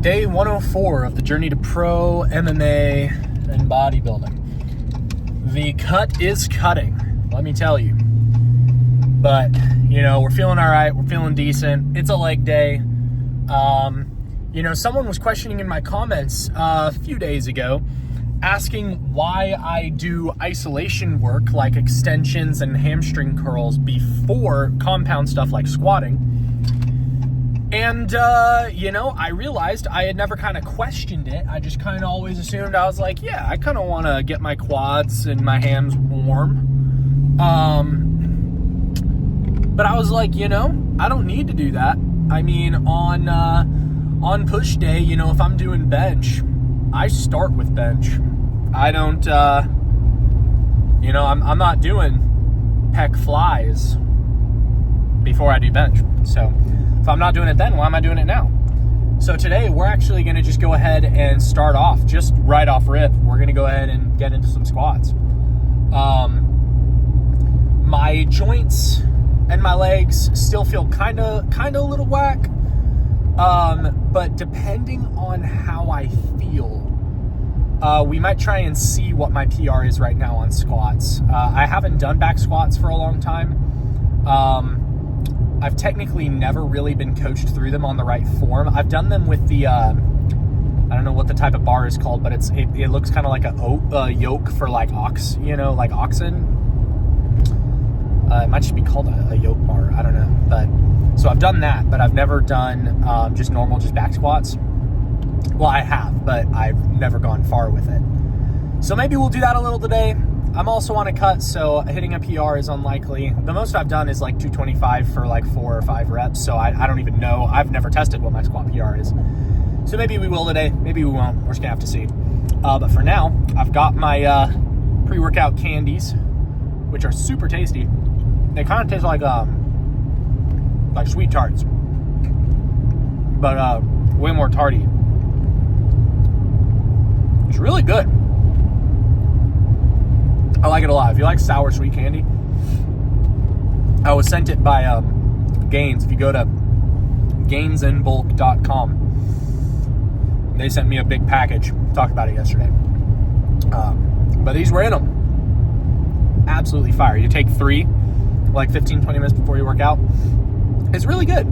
Day 104 of the journey to pro MMA and bodybuilding. The cut is cutting, let me tell you. But, you know, we're feeling all right. We're feeling decent. It's a leg day. You know, someone was questioning in my comments a few days ago, asking why I do isolation work like extensions and hamstring curls before compound stuff like squatting. And, you know, I realized I had never kind of questioned it. I just kind of always assumed, I was like, yeah, I kind of want to get my quads and my hams warm. But I was like, you know, I don't need to do that. I mean, on push day, you know, if I'm doing bench, I start with bench. I don't, you know, I'm not doing pec flies before I do bench. So if I'm not doing it then, why am I doing it now? So today we're actually going to just go ahead and start off, just right off rip. We're going to go ahead and get into some squats. My joints and my legs still feel kind of a little whack. But depending on how I feel, we might try and see what my PR is right now on squats. I haven't done back squats for a long time. I've technically never really been coached through them on the right form. I've done them with the, I don't know what the type of bar is called, but it looks kind of like a yoke for like ox, you know, like oxen. It might just be called a yoke bar. I don't know. But so I've done that, but I've never done just back squats. Well, I have, but I've never gone far with it. So maybe we'll do that a little today. I'm also on a cut, so hitting a PR is unlikely. The most I've done is like 225 for like 4 or 5 reps, so I don't even know. I've never tested what my squat PR is. So maybe we will today, maybe we won't. We're just gonna have to see. But for now, I've got my pre-workout candies, which are super tasty. They kind of taste like sweet tarts, but way more tarty. It's really good. I like it a lot. If you like sour sweet candy, I was sent it by Gains. If you go to gainsinbulk.com, they sent me a big package. Talked about it yesterday. But these were in them. Absolutely fire. You take 3, like 15-20 minutes before you work out. It's really good.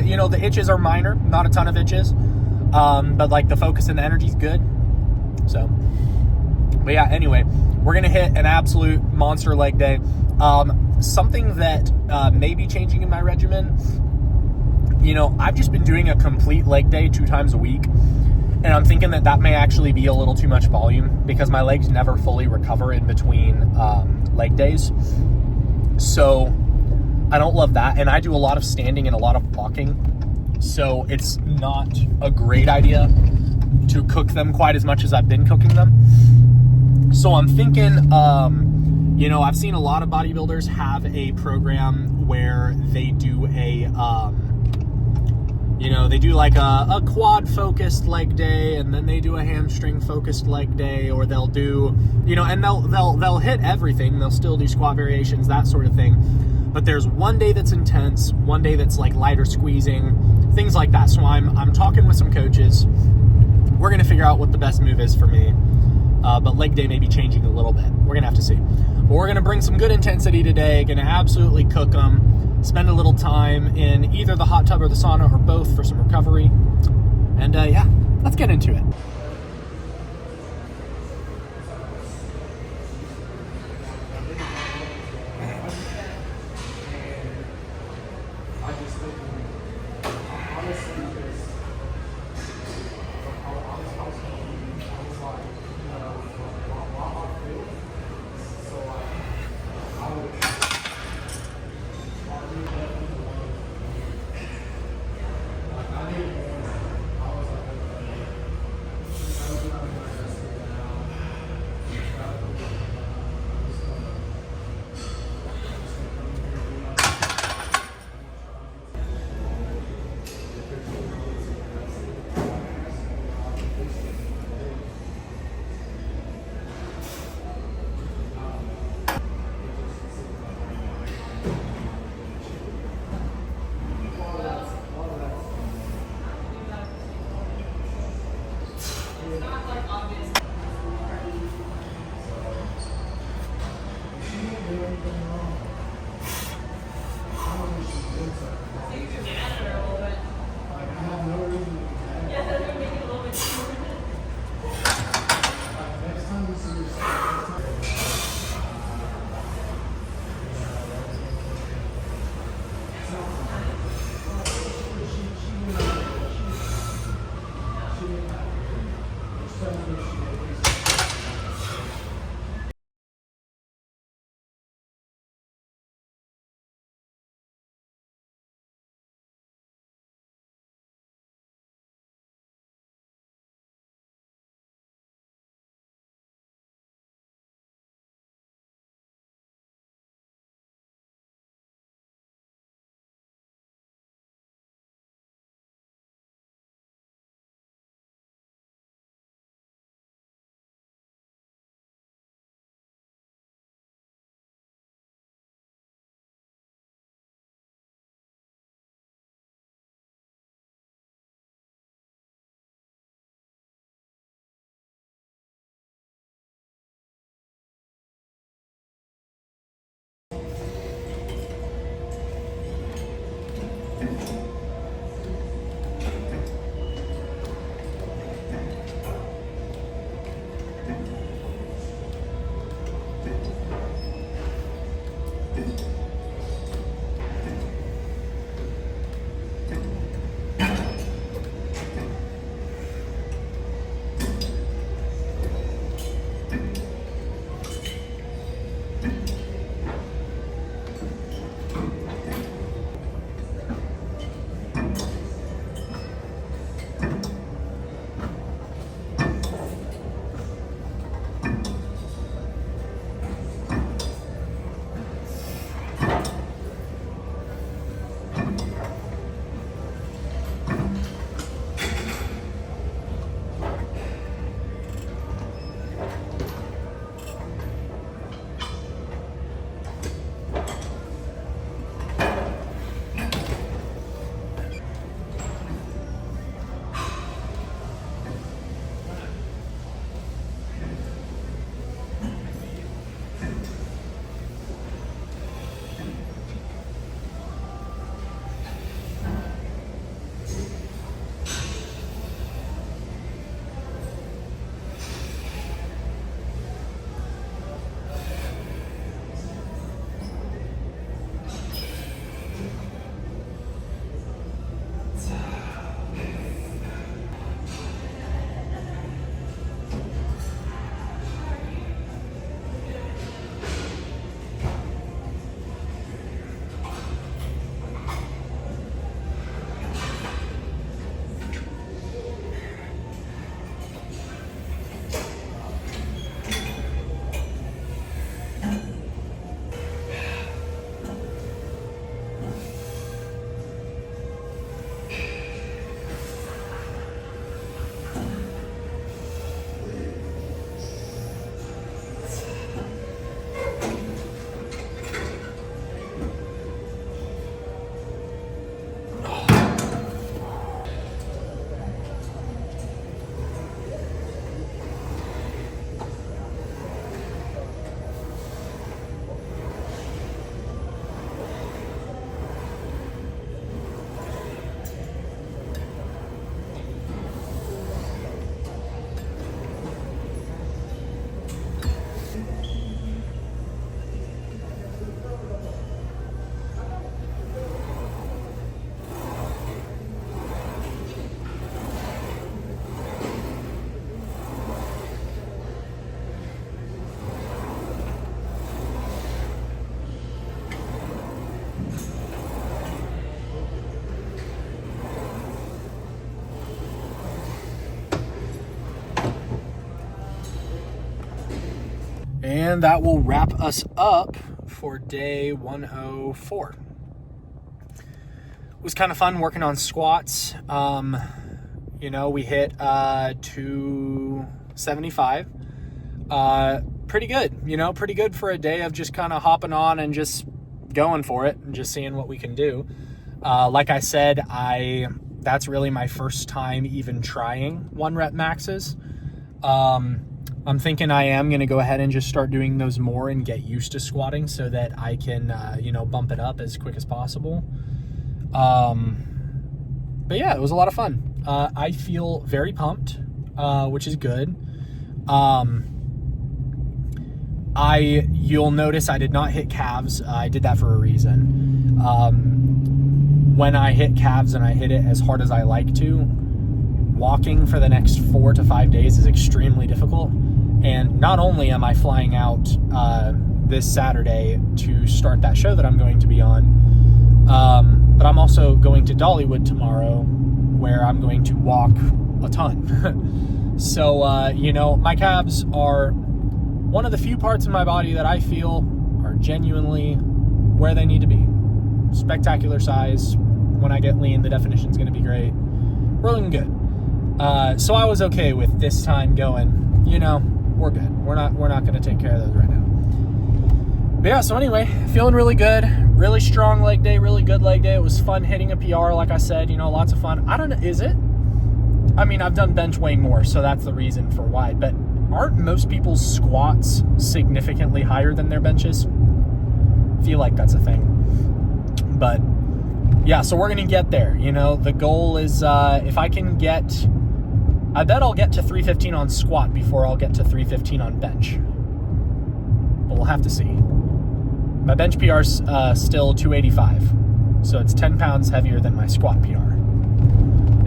You know, the itches are minor, not a ton of itches, but like the focus and the energy is good. So, but yeah, anyway, we're going to hit an absolute monster leg day. Something that may be changing in my regimen, you know, I've just been doing a complete leg day 2 times a week, and I'm thinking that may actually be a little too much volume because my legs never fully recover in between leg days. So I don't love that, and I do a lot of standing and a lot of walking, so it's not a great idea to cook them quite as much as I've been cooking them. So I'm thinking, you know, I've seen a lot of bodybuilders have a program where they do you know, they do like a quad focused leg day, and then they do a hamstring focused leg day, or they'll do, you know, and they'll hit everything. They'll still do squat variations, that sort of thing. But there's one day that's intense, one day that's like lighter squeezing, things like that. So I'm talking with some coaches. We're going to figure out what the best move is for me. But leg day may be changing a little bit. We're going to have to see. But we're going to bring some good intensity today. Going to absolutely cook them. Spend a little time in either the hot tub or the sauna or both for some recovery. And yeah, let's get into it. And that will wrap us up for day 104. It was kind of fun working on squats. We hit 275. Pretty good, pretty good for a day of just kind of hopping on and just going for it and just seeing what we can do. Like I said, that's really my first time even trying 1 rep maxes. I'm thinking I am going to go ahead and just start doing those more and get used to squatting so that I can, bump it up as quick as possible. But yeah, it was a lot of fun. I feel very pumped, which is good. You'll notice I did not hit calves. I did that for a reason. When I hit calves and I hit it as hard as I like to, walking for the next 4 to 5 days is extremely difficult. And not only am I flying out this Saturday to start that show that I'm going to be on, but I'm also going to Dollywood tomorrow, where I'm going to walk a ton. So, you know, my calves are one of the few parts of my body that I feel are genuinely where they need to be. Spectacular size. When I get lean, the definition's going to be great. We're looking good. So I was okay with this time going, you know, we're good. We're not going to take care of those right now. But yeah, so anyway, feeling really good. Really strong leg day, really good leg day. It was fun hitting a PR, like I said, you know, lots of fun. I don't know, is it? I mean, I've done bench way more, so that's the reason for why. But aren't most people's squats significantly higher than their benches? I feel like that's a thing. But yeah, so we're going to get there. You know, the goal is if I can get, I bet I'll get to 315 on squat before I'll get to 315 on bench. But we'll have to see. My bench PR is still 285. So it's 10 pounds heavier than my squat PR.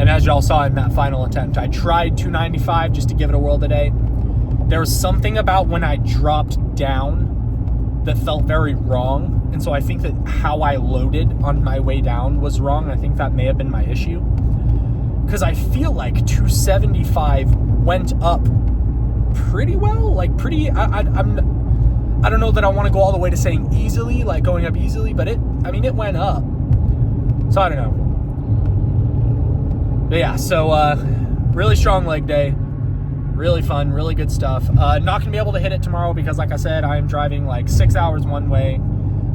And as y'all saw in that final attempt, I tried 295 just to give it a whirl today. There was something about when I dropped down that felt very wrong. And so I think that how I loaded on my way down was wrong. I think that may have been my issue. Because I feel like 275 went up pretty well. Like pretty, I don't know that I want to go all the way to saying easily, like going up easily, but it went up. So I don't know. But yeah, so really strong leg day. Really fun, really good stuff. Not going to be able to hit it tomorrow because, like I said, I am driving like 6 hours one way,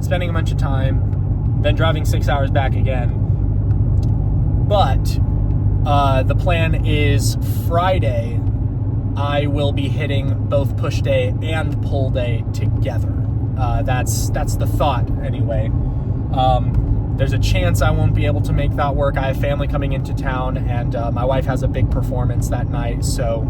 spending a bunch of time, then driving 6 hours back again. But the plan is Friday, I will be hitting both push day and pull day together. That's the thought anyway. There's a chance I won't be able to make that work. I have family coming into town, and my wife has a big performance that night, so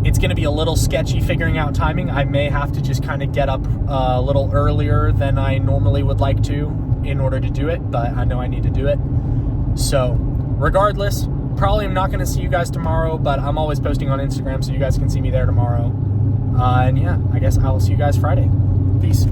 it's going to be a little sketchy figuring out timing. I may have to just kind of get up a little earlier than I normally would like to in order to do it, but I know I need to do it. So regardless, probably I'm not going to see you guys tomorrow, but I'm always posting on Instagram, so you guys can see me there tomorrow. And yeah, I guess I will see you guys Friday. Peace.